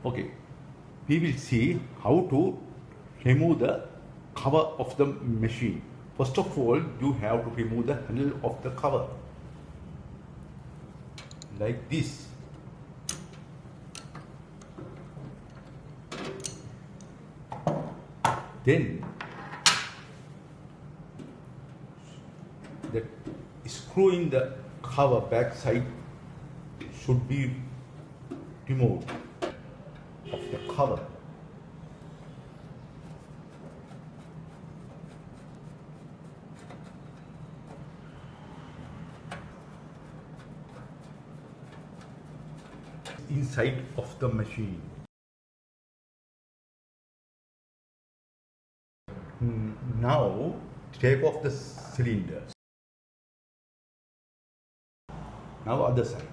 Okay, we will see how to remove the cover of the machine. First of all, you have to remove the handle of the cover like this. Then the screw in the cover back side should be removed of the cover. Inside of the machine. Now take off the cylinder. Now other side.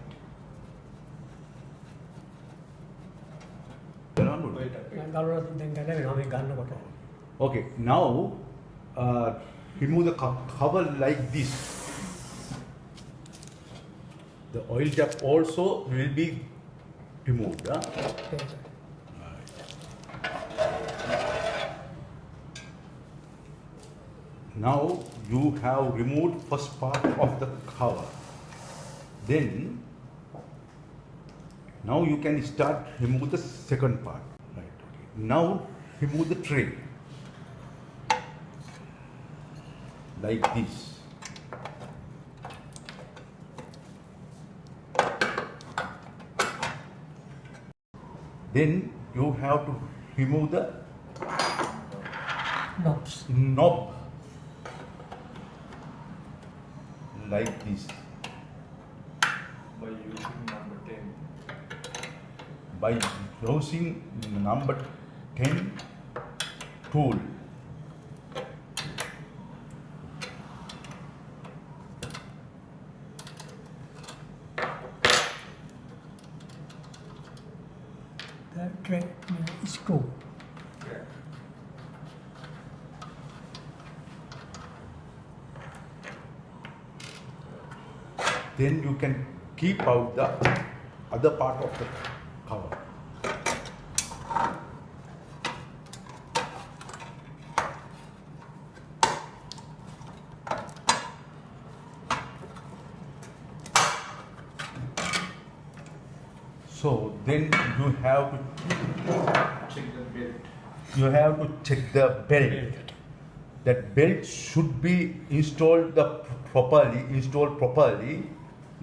Okay, now remove the cover like this. The oil cap also will be removed. Huh? Now you have removed first part of the cover. Then now you can start remove the second part. Right. Okay. Now remove the tray like this. Then you have to remove the knob like this. By using number 10. By using number 10 tool. The tray screw. Then you can keep out the other part of the cover. So then you have to Check the belt. check the belt. That belt should be installed properly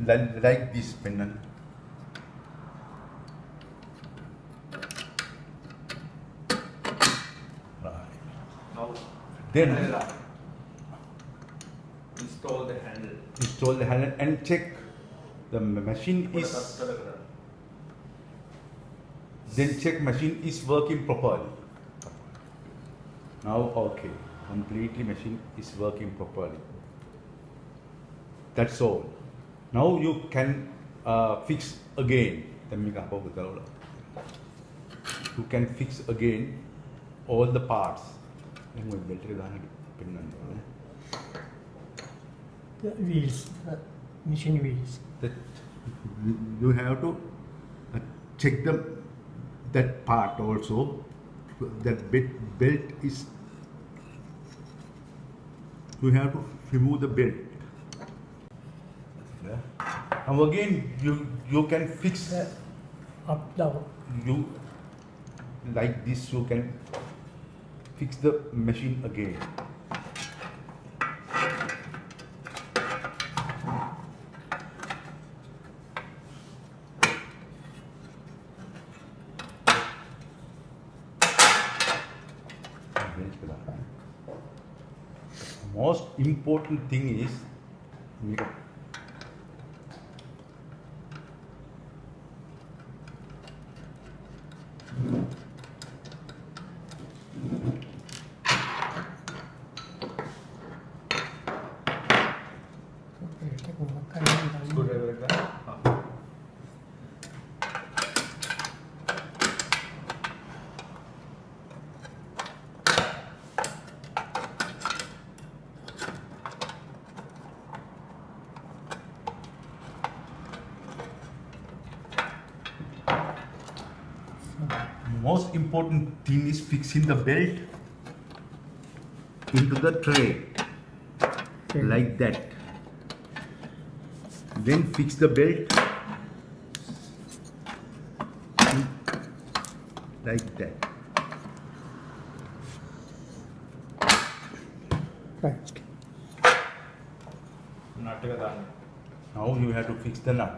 like this pennant. Right. Now Then install the handle. install the handle and check the machine is. Then check machine is working properly. Now okay, completely machine is working properly. That's all. Now you can fix again. You can fix again all the parts. The wheels, machine wheels. That you have to check that part also. That belt is. You have to remove the belt. Now again you can fix Up down. you like this. You can fix the machine again. Most important thing is Screwdriver like that. most important thing is fixing the belt into the tray Okay. like that. Then fix the belt like that. Right. నట్టుగా దాన్ని Now you have to fix the nut.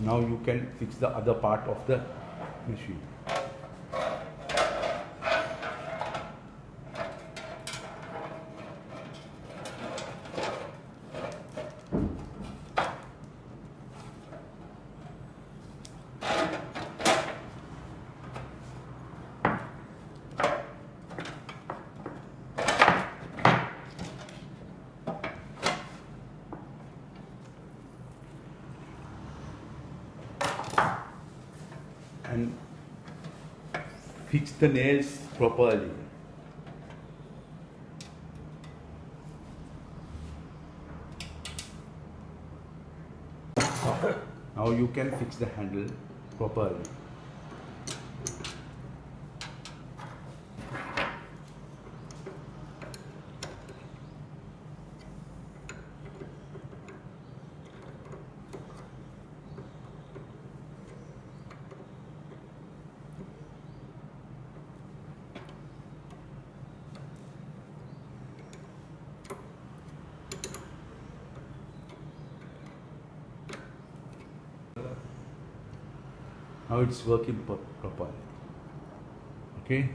Now you can fix the other part of the machine. And fix the nails properly. Now you can fix the handle properly. Now it's working properly. Okay.